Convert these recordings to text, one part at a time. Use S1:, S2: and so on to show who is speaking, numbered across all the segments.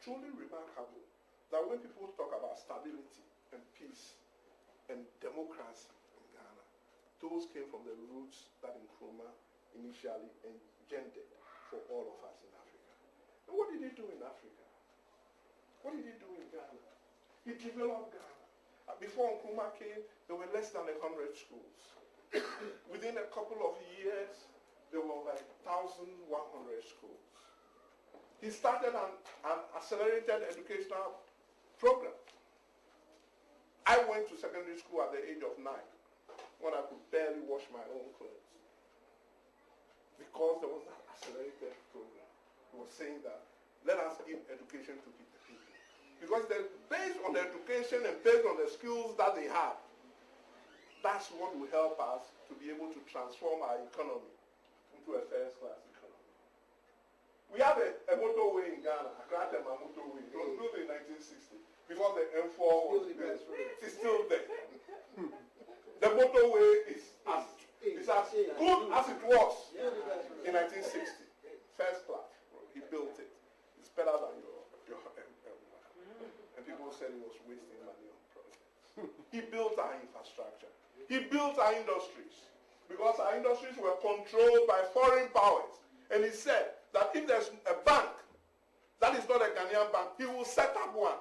S1: truly remarkable that when people talk about stability and peace and democracy in Ghana, those came from the roots that Nkrumah initially engendered for all of us in Africa. And what did he do in Africa? What did he do in Ghana? He developed Ghana. Before Nkrumah came, there were less than 100 schools. Within a couple of years, there were like 1,100 schools. He started an accelerated educational program. I went to secondary school at the age of 9 when I could barely wash my own clothes. Because there was that accelerated program. He was saying that, let us give education to the people. Because based on the education and based on the skills that they have, that's what will help us to be able to transform our economy into a first-class economy. We have a motorway in Ghana, Accra motorway. It was built in 1960, before the M4 was built. It's still there. The motorway is as good as it was in 1960. First class. He built it. It's better than your M1. And people said he was wasting money on projects. He built our infrastructure. He built our industries. Because our industries were controlled by foreign powers. And he said that if there's a bank that is not a Ghanaian bank, he will set up one.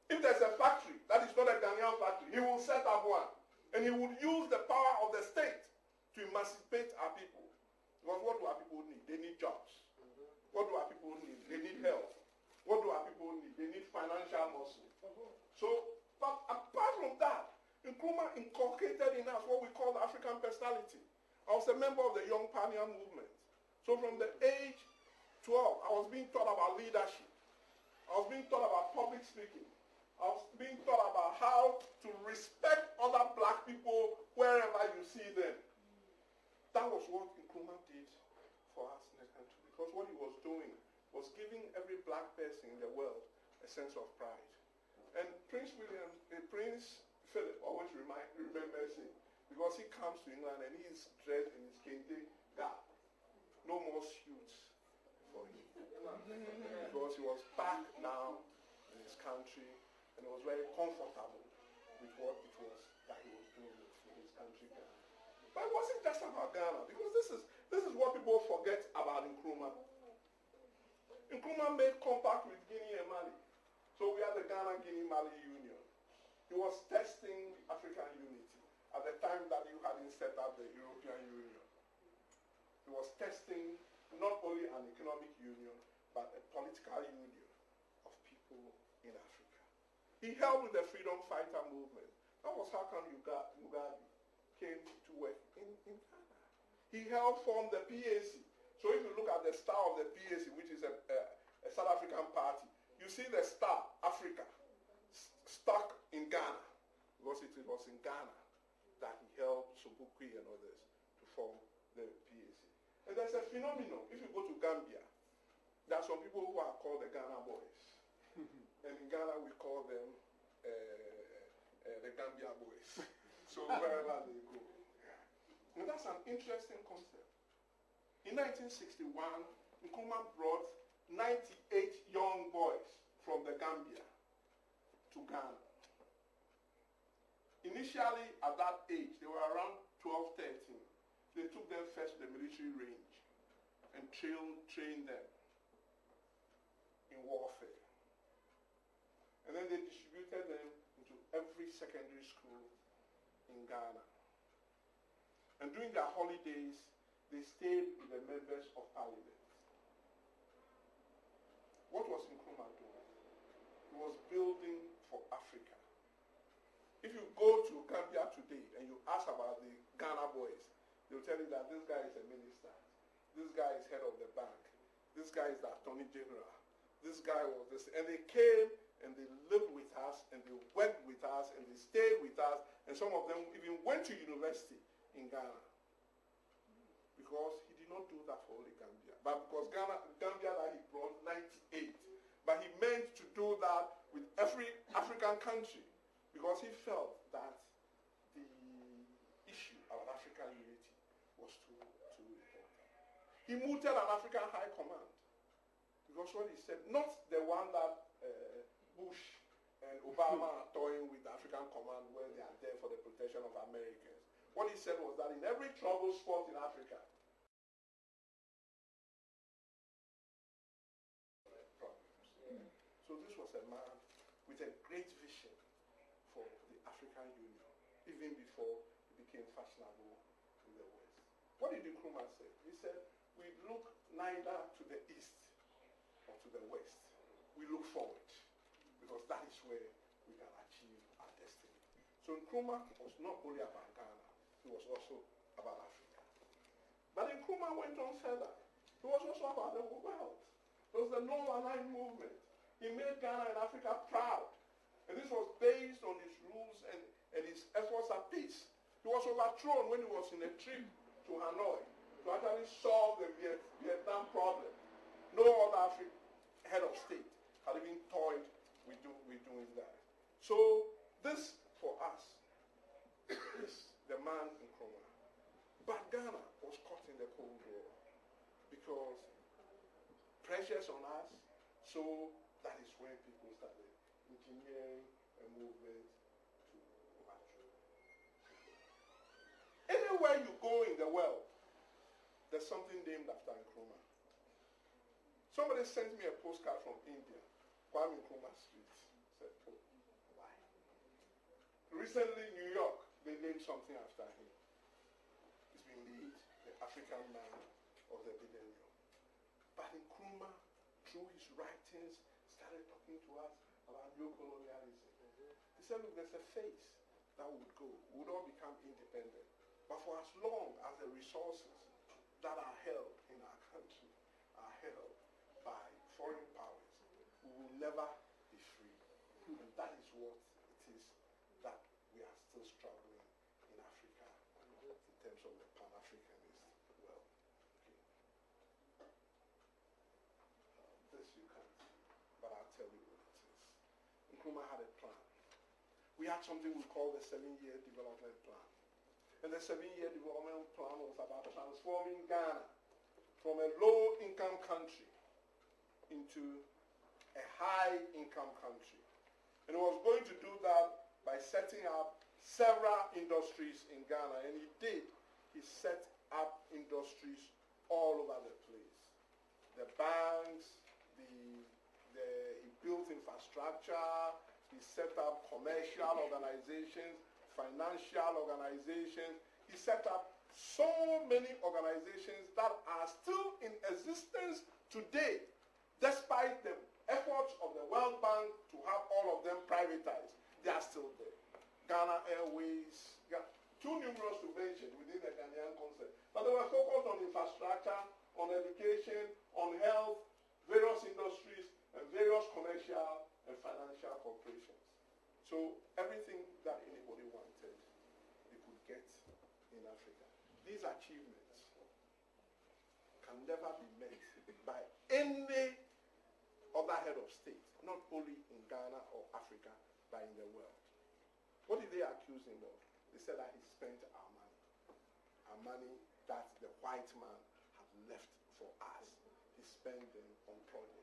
S1: If there's a factory that is not a Ghanaian factory, he will set up one. And he would use the power of the state to emancipate our people. Because what do our people need? They need jobs. What do our people need? They need health. What do our people need? They need financial muscle. So, but apart from that, Nkrumah inculcated in us what we call the African personality. I was a member of the Young Pioneer Movement. So from the age 12, I was being taught about leadership. I was being taught about public speaking. I was being taught about how to respect other black people wherever you see them. That was what Nkrumah did for us in the country. Because what he was doing was giving every black person in the world a sense of pride. And Prince Philip always remembers him because he comes to England and he's dressed in his kente garb. No more suits for him. Because he was back now in his country and was very comfortable with what it was that he was doing in his country, Ghana. But it wasn't just about Ghana, because this is what people forget about Nkrumah. Nkrumah made compact with Guinea and Mali. So we had the Ghana-Guinea-Mali Union. He was testing African unity at the time that you hadn't set up the European Union. He was testing not only an economic union, but a political union of people in Africa. He helped with the freedom fighter movement. That was how come Mugabe came to work in Ghana. He helped form the PAC. So if you look at the star of the PAC, which is a South African party, you see the star, Africa, stuck in Ghana, because it was in Ghana that he helped Sobukwe and others to form the PAC. And there's a phenomenon. If you go to Gambia, there are some people who are called the Ghana boys. And in Ghana we call them the Gambia boys. So wherever they go. And that's an interesting concept. In 1961, Nkrumah brought 98 young boys from the Gambia to Ghana. Initially, at that age, they were around 12, 13. They took them first to the military range and trained them in warfare. And then they distributed them into every secondary school in Ghana. And during their holidays, they stayed with the members of parliament. What was Nkrumah doing? He was building for Africa. If you go to Gambia today and you ask about the Ghana boys, they'll tell you that this guy is a minister. This guy is head of the bank. This guy is the attorney general. This guy was this. And they came and they lived with us and they worked with us and they stayed with us. And some of them even went to university in Ghana. Because he did not do that for only Gambia. But because Gambia that he brought 98. But he meant to do that with every African country. Because he felt that the issue of African unity was too important. He mooted an African high command. Because what he said, not the one that Bush and Obama are toying with the African Command where they are there for the protection of Americans. What he said was that in every trouble spot in Africa, problems. So this was a man with a great vision for the African Union, even before it became fashionable in the West. What did Nkrumah say? He said, we look neither to the east or to the west. We look forward, because that is where we can achieve our destiny. So Nkrumah was not only about Ghana, he was also about Africa. But Nkrumah went on further. He was also about the world. There was the non-aligned movement. He made Ghana and Africa proud. And this was based on his rules and his efforts at peace. He was overthrown when he was in a trip to Hanoi to actually solve the Vietnam problem. No other African head of state had even toyed with doing that. So this, for us, is the man Nkrumah. But Ghana was caught in the Cold War because pressures on us, so that is when people started engineering a movement to overthrow. Anywhere you go in the world, there's something named after Nkrumah. Somebody sent me a postcard from India, Kwame Nkrumah3. Said, oh, why? Recently, New York, they named something after him. He's been named the African man of the millennium. But Nkrumah, through his writings, started talking to us about neo-colonialism. He said, look, there's a phase that would go. We would all become independent. But for as long as the resources that are held in our country are held by foreign powers, we will never be free. And that is what it is that we are still struggling in Africa in terms of the Pan-Africanist world. Okay. This you can't see, but I'll tell you what it is. Nkrumah had a plan. We had something we call the 7-year development plan. And the 7-year development plan was about transforming Ghana from a low-income country into a high-income country. And it was going to do that by setting up several industries in Ghana. And he did. He set up industries all over the place. The banks, he built infrastructure, he set up commercial organizations, financial organizations. He set up so many organizations that are still in existence today, despite the efforts of the World Bank to have all of them privatized. They are still there. Ghana Airways, too numerous to mention within the Ghanaian concept. But they were focused on infrastructure, on education, on health, various industries, and various commercial and financial corporations. So everything that anybody wanted, they could get in Africa. These achievements can never be met by any other head of state, not only in Ghana or Africa, but in the world. What did they accuse him of? They said that he spent our money that the white man had left for us. He spent them on projects.